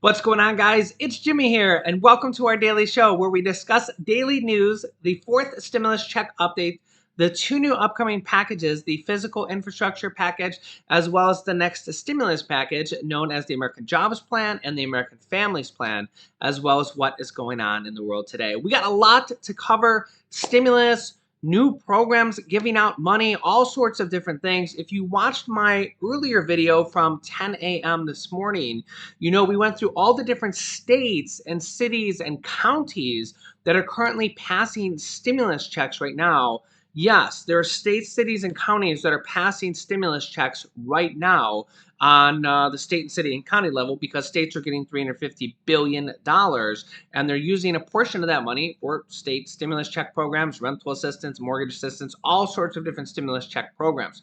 What's going on, guys? It's Jimmy here, and welcome to our daily show where we discuss daily news, the fourth stimulus check update, the two new upcoming packages, the physical infrastructure package, as well as the next stimulus package known as the American Jobs Plan and the American Families Plan, as well as what is going on in the world today. We got a lot to cover: stimulus, new programs giving out money, all sorts of different things. If you watched my earlier video from 10 a.m. this morning, you know we went through all the different states and cities and counties that are currently passing stimulus checks right now. Yes, there are states, cities, and counties that are passing stimulus checks right now on the state and city and county level because states are getting $350 billion and they're using a portion of that money for state stimulus check programs, rental assistance, mortgage assistance, all sorts of different stimulus check programs.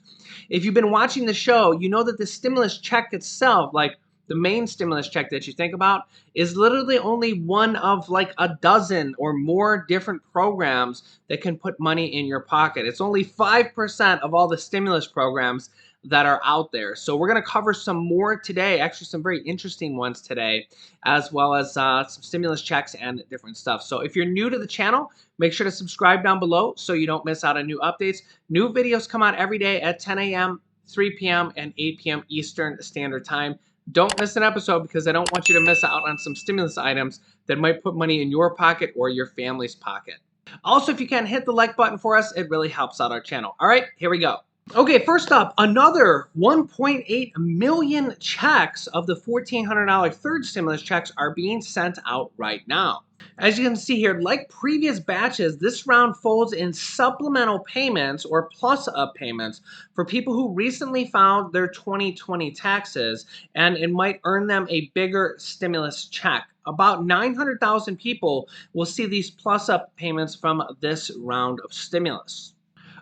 If you've been watching the show, you know that the stimulus check itself, like the main stimulus check that you think about, is literally only one of like a dozen or more different programs that can put money in your pocket. It's only 5% of all the stimulus programs that are out there. So we're going to cover some more today, actually some very interesting ones today, as well as some stimulus checks and different stuff. So if you're new to the channel, make sure to subscribe down below so you don't miss out on new updates. New videos come out every day at 10 a.m., 3 p.m., and 8 p.m. Eastern Standard Time. Don't miss an episode because I don't want you to miss out on some stimulus items that might put money in your pocket or your family's pocket. Also, if you can, hit the like button for us. It really helps out our channel. All right, here we go. Okay, first up, another 1.8 million checks of the $1,400 third stimulus checks are being sent out right now. As you can see here, like previous batches, this round folds in supplemental payments or plus-up payments for people who recently filed their 2020 taxes, and it might earn them a bigger stimulus check. About 900,000 people will see these plus-up payments from this round of stimulus.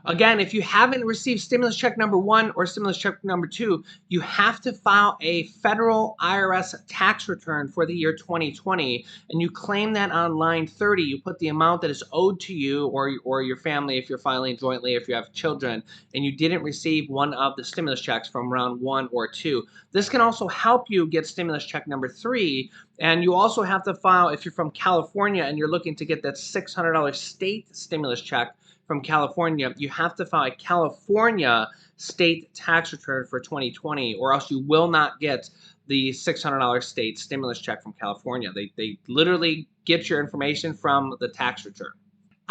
Again, if you haven't received stimulus check number 1 or stimulus check number 2, you have to file a federal IRS tax return for the year 2020, and you claim that on line 30. You put the amount that is owed to you or your family if you're filing jointly, if you have children, and you didn't receive one of the stimulus checks from round 1 or 2. This can also help you get stimulus check number 3, and you also have to file, if you're from California and you're looking to get that $600 state stimulus check from California, you have to file a California state tax return for 2020, or else you will not get the $600 state stimulus check from California. They literally get your information from the tax return.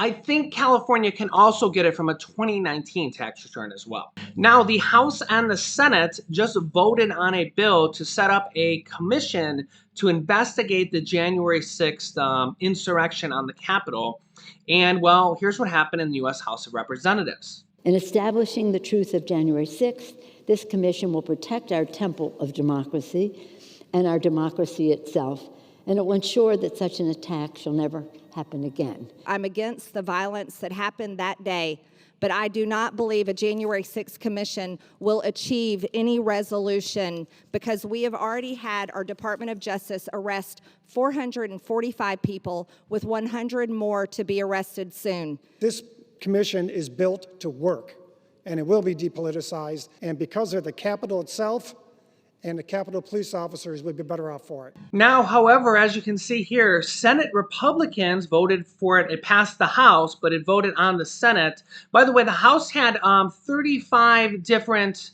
I think California can also get it from a 2019 tax return as well. Now, the House and the Senate just voted on a bill to set up a commission to investigate the January 6th insurrection on the Capitol. And, well, here's what happened in the U.S. House of Representatives. In establishing the truth of January 6th, this commission will protect our temple of democracy and our democracy itself, and it will ensure that such an attack shall never happen again. I'm against the violence that happened that day, but I do not believe a January 6th commission will achieve any resolution because we have already had our Department of Justice arrest 445 people, with 100 more to be arrested soon. This commission is built to work, and it will be depoliticized, and because of the Capitol itself, and the Capitol police officers would be better off for it. Now, however, as you can see here, Senate Republicans voted for it. It passed the House, but it voted on the Senate. By the way, the House had 35 different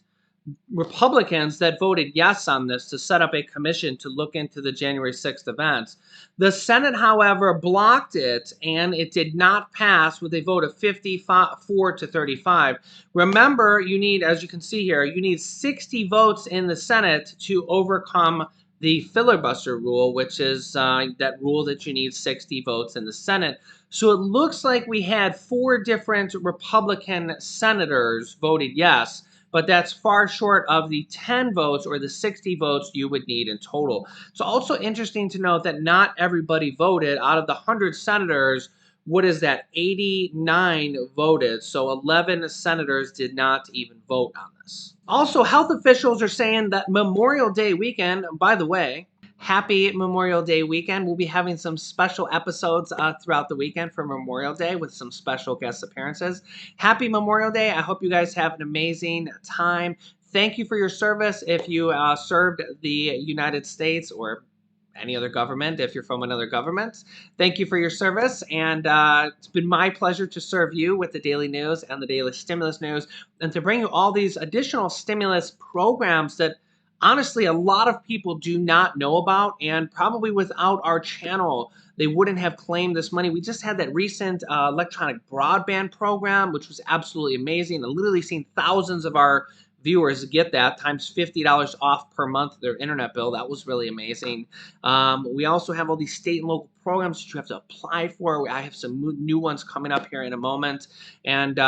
Republicans that voted yes on this to set up a commission to look into the January 6th events. The Senate, however, blocked it, and it did not pass with a vote of 54 to 35. Remember, you need, as you can see here, you need 60 votes in the Senate to overcome the filibuster rule, which is that rule that you need 60 votes in the Senate. So it looks like we had 4 different Republican senators voted yes, but that's far short of the 10 votes or the 60 votes you would need in total. It's also interesting to note that not everybody voted. Out of the 100 senators, what is that? 89 voted, so 11 senators did not even vote on this. Also, health officials are saying that Memorial Day weekend, by the way, happy Memorial Day weekend. We'll be having some special episodes throughout the weekend for Memorial Day with some special guest appearances. Happy Memorial Day. I hope you guys have an amazing time. Thank you for your service. If you served the United States or any other government if you're from another government. Thank you for your service, and it's been my pleasure to serve you with the daily news and the daily stimulus news, and to bring you all these additional stimulus programs that honestly a lot of people do not know about, and probably without our channel they wouldn't have claimed this money. We just had that recent electronic broadband program, which was absolutely amazing. I've literally seen thousands of our viewers get that, times $50 off per month their internet bill. That was really amazing. We also have all these state and local programs that you have to apply for. I have some new ones coming up here in a moment. And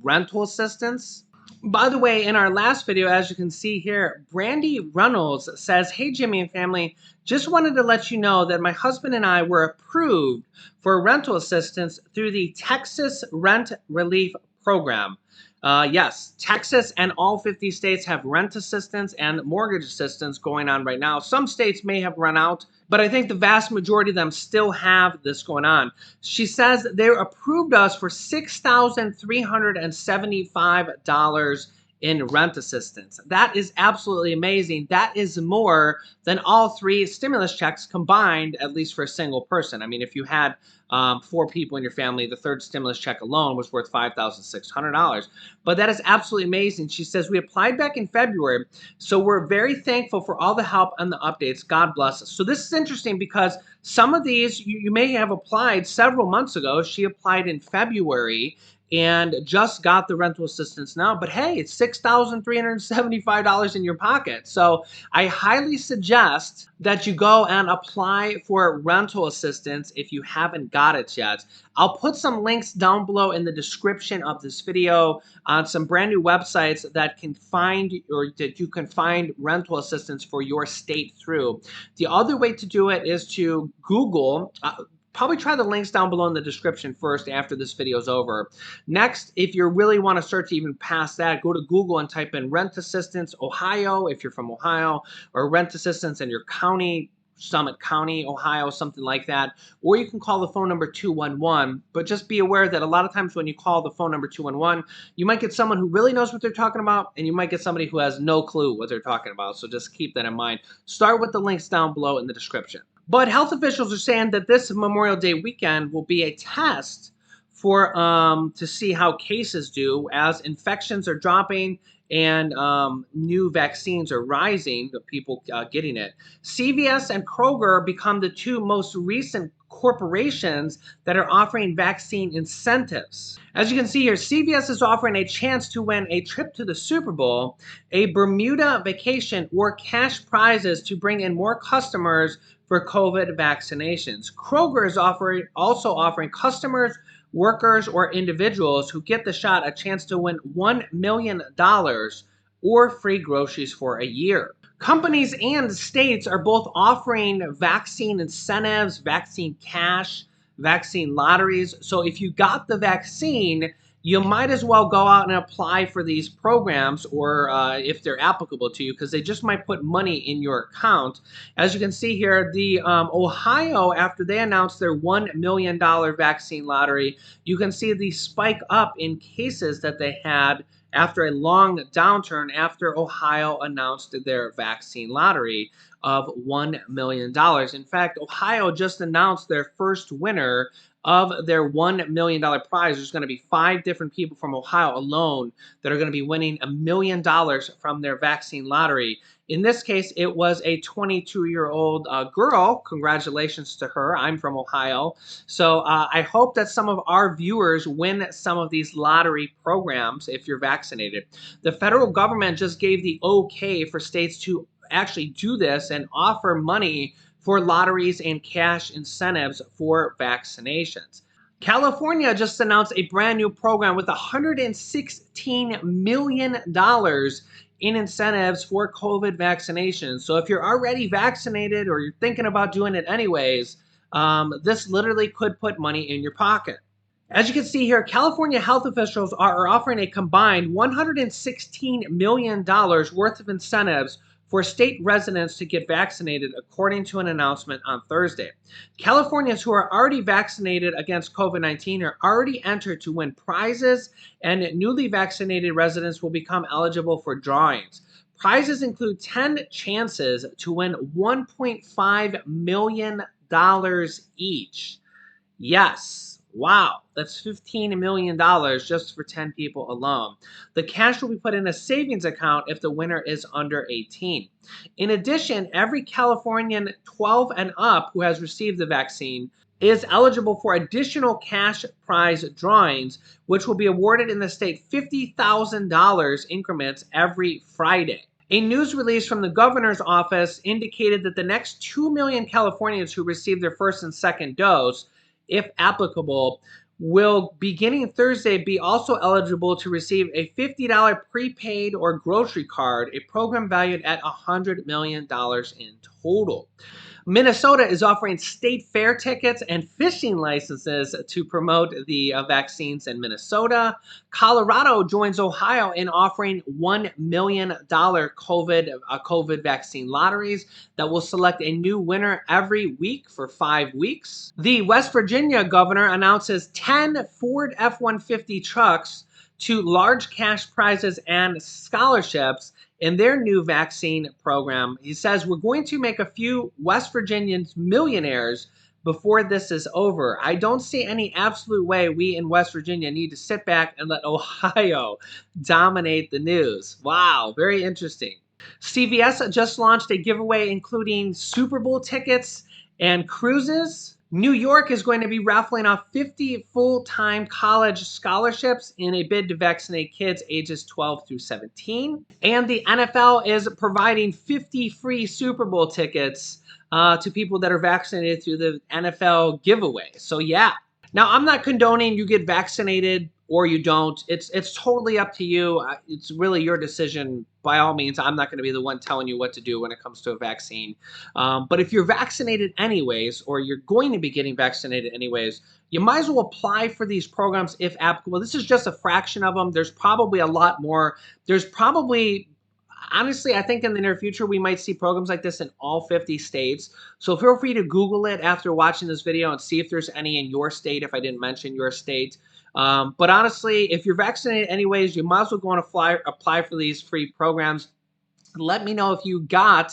rental assistance. By the way, in our last video, as you can see here, Brandy Reynolds says, "Hey, Jimmy and family, just wanted to let you know that my husband and I were approved for rental assistance through the Texas Rent Relief Program." Yes, Texas and all 50 states have rent assistance and mortgage assistance going on right now. Some states may have run out, but I think the vast majority of them still have this going on. She says they approved us for $6,375 in rent assistance. That is absolutely amazing. That is more than all 3 stimulus checks combined, at least for a single person. I mean, if you had 4 people in your family, the 3rd stimulus check alone was worth $5,600. But that is absolutely amazing. She says, "We applied back in February, so we're very thankful for all the help and the updates. God bless us." So this is interesting because some of these you may have applied several months ago. She applied in February and just got the rental assistance now. But hey, it's $6,375 in your pocket. So I highly suggest that you go and apply for rental assistance if you haven't got it yet. I'll put some links down below in the description of this video on some brand new websites that can find, or that you can find rental assistance for your state through. The other way to do it is to Google. Probably try the links down below in the description first after this video is over. Next, if you really want to search even past that, go to Google and type in rent assistance Ohio if you're from Ohio, or rent assistance in your county, Summit County, Ohio, something like that. Or you can call the phone number 211. But just be aware that a lot of times when you call the phone number 211, you might get someone who really knows what they're talking about, and you might get somebody who has no clue what they're talking about. So just keep that in mind. Start with the links down below in the description. But health officials are saying that this Memorial Day weekend will be a test for to see how cases do as infections are dropping and new vaccines are rising, the people getting it. CVS and Kroger become the 2 most recent corporations that are offering vaccine incentives. As you can see here, CVS is offering a chance to win a trip to the Super Bowl, a Bermuda vacation, or cash prizes to bring in more customers for COVID vaccinations. Kroger is also offering customers, workers, or individuals who get the shot a chance to win $1 million or free groceries for a year. Companies and states are both offering vaccine incentives, vaccine cash, vaccine lotteries. So if you got the vaccine, you might as well go out and apply for these programs, or if they're applicable to you, because they just might put money in your account. As you can see here, the Ohio, after they announced their $1 million vaccine lottery, you can see the spike up in cases that they had after a long downturn after Ohio announced their vaccine lottery of $1 million. In fact, Ohio just announced their first winner of their $1 million prize. There's going to be 5 different people from Ohio alone that are going to be winning $1 million from their vaccine lottery. In this case, it was a 22-year-old girl. Congratulations to her. I'm from Ohio. So I hope that some of our viewers win some of these lottery programs if you're vaccinated. The federal government just gave the okay for states to actually do this and offer money for lotteries and cash incentives for vaccinations. California just announced a brand new program with $116 million in incentives for COVID vaccinations. So if you're already vaccinated or you're thinking about doing it anyways, this literally could put money in your pocket. As you can see here, California health officials are offering a combined $116 million worth of incentives for state residents to get vaccinated, according to an announcement on Thursday. Californians who are already vaccinated against COVID-19 are already entered to win prizes, and newly vaccinated residents will become eligible for drawings. Prizes include 10 chances to win $1.5 million each. Yes. Wow. That's $15 million just for 10 people alone. The cash will be put in a savings account if the winner is under 18. In addition, every Californian 12 and up who has received the vaccine is eligible for additional cash prize drawings, which will be awarded in the state $50,000 increments every Friday. A news release from the governor's office indicated that the next 2 million Californians who received their first and second dose, if applicable, will beginning Thursday be also eligible to receive a $50 prepaid or grocery card, a program valued at $100 million in total. Minnesota is offering state fair tickets and fishing licenses to promote the vaccines in Minnesota. Joins Ohio in offering $1 million COVID vaccine lotteries that will select a new winner every week for 5 weeks. The West Virginia governor announces 10 Ford F-150 trucks to large cash prizes and scholarships in their new vaccine program. He says, we're going to make a few West Virginians millionaires before this is over. I don't see any absolute way we in West Virginia need to sit back and let Ohio dominate the news. Wow, very interesting. CVS just launched a giveaway including Super Bowl tickets and cruises. New York is going to be raffling off 50 full-time college scholarships in a bid to vaccinate kids ages 12 through 17. And the NFL is providing 50 free Super Bowl tickets to people that are vaccinated through the NFL giveaway. So yeah. Now, I'm not condoning you get vaccinated or you don't. It's totally up to you. It's really your decision. By all means, I'm not going to be the one telling you what to do when it comes to a vaccine. But if you're vaccinated anyways, or you're going to be getting vaccinated anyways, you might as well apply for these programs if applicable. This is just a fraction of them. There's probably a lot more. There's probably, honestly, I think in the near future, we might see programs like this in all 50 states. So feel free to Google it after watching this video and see if there's any in your state, if I didn't mention your state. But honestly, if you're vaccinated anyways, you might as well go and apply for these free programs. Let me know if you get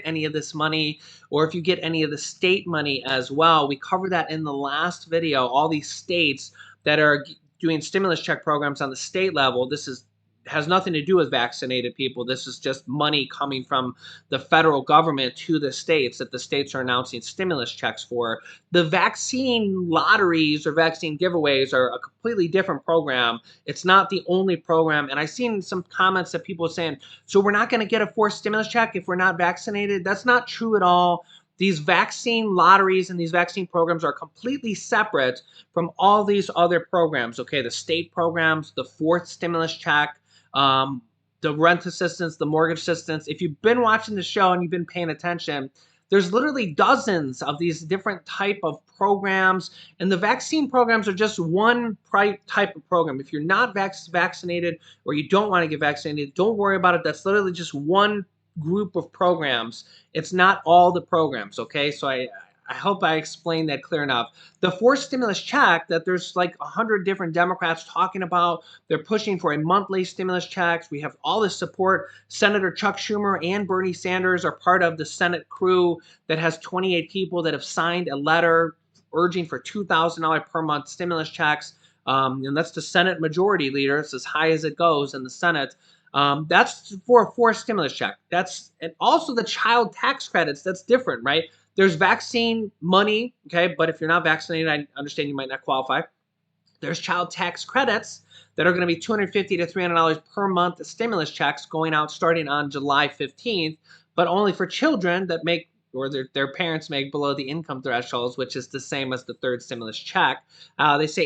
any of this money or if you get any of the state money as well. We covered that in the last video, all these states that are doing stimulus check programs on the state level. This has nothing to do with vaccinated people. This is just money coming from the federal government to the states that the states are announcing stimulus checks for. The vaccine lotteries or vaccine giveaways are a completely different program. It's not the only program. And I've seen some comments that people are saying, so we're not going to get a forced stimulus check if we're not vaccinated. That's not true at all. These vaccine lotteries and these vaccine programs are completely separate from all these other programs. Okay, the state programs, the fourth stimulus check, the rent assistance, the mortgage assistance. If you've been watching the show and you've been paying attention, there's literally dozens of these different type of programs, and the vaccine programs are just one type of program. If you're not vaccinated or you don't want to get vaccinated, don't worry about it. That's literally just one group of programs. It's not all the programs, okay? So I hope I explained that clear enough. The forced stimulus check that there's like 100 different Democrats talking about, they're pushing for a monthly stimulus checks. We have all this support. Senator Chuck Schumer and Bernie Sanders are part of the Senate crew that has 28 people that have signed a letter urging for $2,000 per month stimulus checks. And that's the Senate majority leader. It's as high as it goes in the Senate. That's for a forced stimulus check. And also the child tax credits. That's different, right? There's vaccine money, okay, but if you're not vaccinated, I understand you might not qualify. There's child tax credits that are going to be $250 to $300 per month stimulus checks going out starting on July 15th, but only for children that make or their parents make below the income thresholds, which is the same as the third stimulus check. They say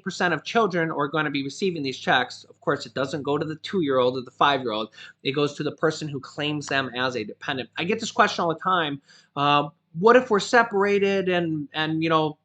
88% of children are going to be receiving these checks. Of course, it doesn't go to the 2-year-old or the 5-year-old. It goes to the person who claims them as a dependent. I get this question all the time. What if we're separated and you know,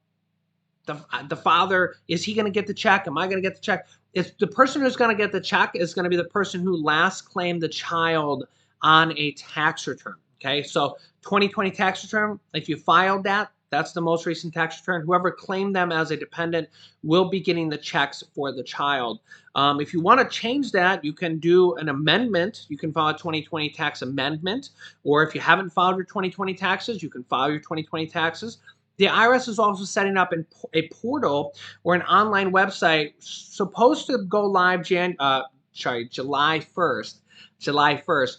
the father, is he going to get the check? Am I going to get the check? If the person who's going to get the check is going to be the person who last claimed the child on a tax return. Okay, so 2020 tax return, if you filed that, That's the most recent tax return. Whoever claimed them as a dependent will be getting the checks for the child. If you want to change that, you can do an amendment. You can file a 2020 tax amendment, or if you haven't filed your 2020 taxes, you can file your 2020 taxes. The IRS is also setting up a portal or an online website supposed to go live July 1st. July 1st,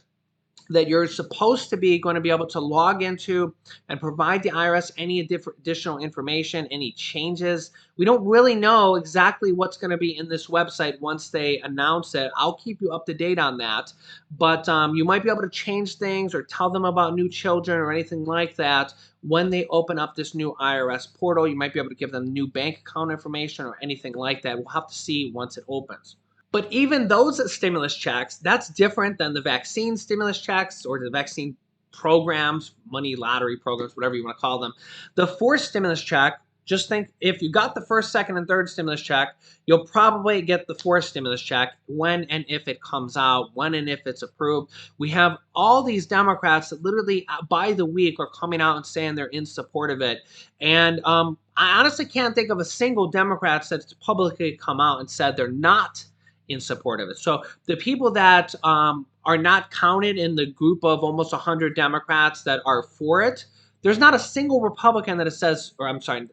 that you're supposed to be going to be able to log into and provide the IRS any additional information, any changes. We don't really know exactly what's going to be in this website once they announce it. I'll keep you up to date on that. But you might be able to change things or tell them about new children or anything like that when they open up this new IRS portal. You might be able to give them new bank account information or anything like that. We'll have to see once it opens. But even those stimulus checks, that's different than the vaccine stimulus checks or the vaccine programs, money lottery programs, whatever you want to call them. The fourth stimulus check, just think if you got the first, second, and third stimulus check, you'll probably get the fourth stimulus check when and if it comes out, when and if it's approved. We have all these Democrats that literally by the week are coming out and saying they're in support of it. And I honestly can't think of a single Democrat that's publicly come out and said they're not in support of it. So the people that are not counted in the group of almost 100 Democrats that are for it, there's not a single Republican that says, or I'm sorry,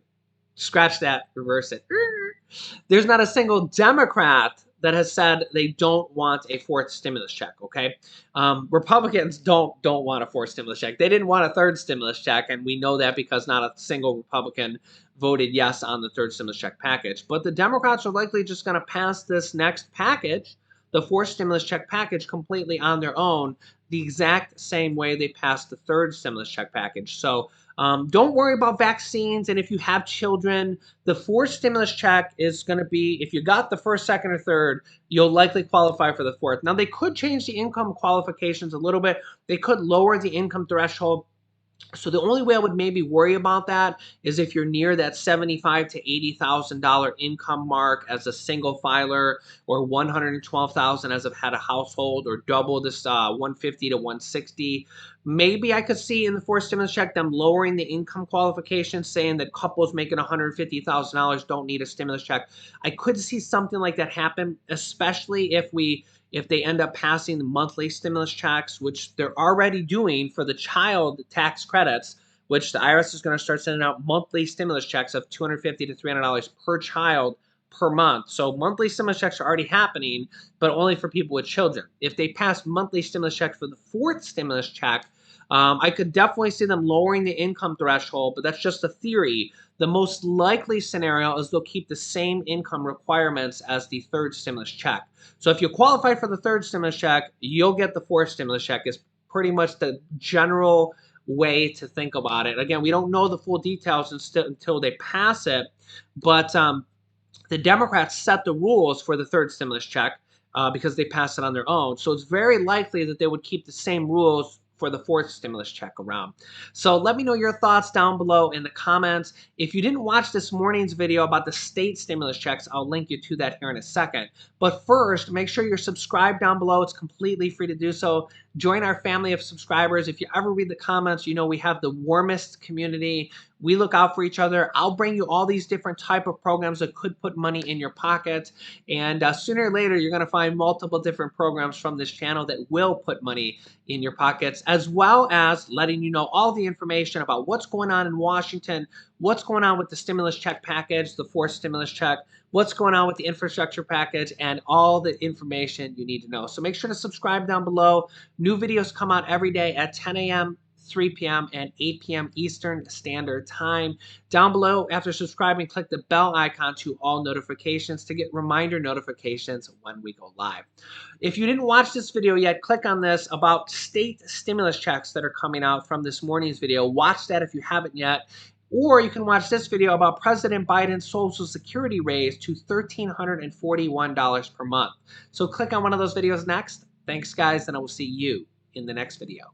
scratch that, reverse it. There's not a single Democrat that has said they don't want a fourth stimulus check. Okay, Republicans don't want a fourth stimulus check. They didn't want a third stimulus check, and we know that because not a single Republican voted yes on the third stimulus check package. But the Democrats are likely just going to pass this next package, the fourth stimulus check package, completely on their own, the exact same way they passed the third stimulus check package. So don't worry about vaccines. And if you have children, the fourth stimulus check is going to be, if you got the first, second, or third, you'll likely qualify for the fourth. Now, they could change the income qualifications a little bit. They could lower the income threshold. So the only way I would maybe worry about that is if you're near that $75,000 to $80,000 income mark as a single filer, or $112,000 as a head of household, or double this $150,000 to $160,000. Maybe I could see in the fourth stimulus check them lowering the income qualification, saying that couples making $150,000 don't need a stimulus check. I could see something like that happen, especially if they end up passing the monthly stimulus checks, which they're already doing for the child tax credits, which the IRS is going to start sending out monthly stimulus checks of $250 to $300 per child per month. So monthly stimulus checks are already happening, but only for people with children. If they pass monthly stimulus checks for the fourth stimulus check, I could definitely see them lowering the income threshold, but that's just a theory. The most likely scenario is they'll keep the same income requirements as the third stimulus check. So if you qualify for the third stimulus check, you'll get the fourth stimulus check is pretty much the general way to think about it. Again, we don't know the full details until they pass it, but the Democrats set the rules for the third stimulus check because they passed it on their own. So it's very likely that they would keep the same rules for the fourth stimulus check around. So let me know your thoughts down below in the comments. If you didn't watch this morning's video about the state stimulus checks, I'll link you to that here in a second. But first, make sure you're subscribed down below. It's completely free to do so. Join our family of subscribers. If you ever read the comments, you know we have the warmest community. We look out for each other. I'll bring you all these different type of programs that could put money in your pocket. And sooner or later, you're going to find multiple different programs from this channel that will put money in your pockets, as well as letting you know all the information about what's going on in Washington, what's going on with the stimulus check package, the fourth stimulus check, what's going on with the infrastructure package, and all the information you need to know. So make sure to subscribe down below. New videos come out every day at 10 a.m., 3 p.m., and 8 p.m. Eastern Standard Time. Down below, after subscribing, click the bell icon to all notifications to get reminder notifications when we go live. If you didn't watch this video yet, click on this about state stimulus checks that are coming out from this morning's video. Watch that if you haven't yet. Or you can watch this video about President Biden's Social Security raise to $1,341 per month. So click on one of those videos next. Thanks, guys, and I will see you in the next video.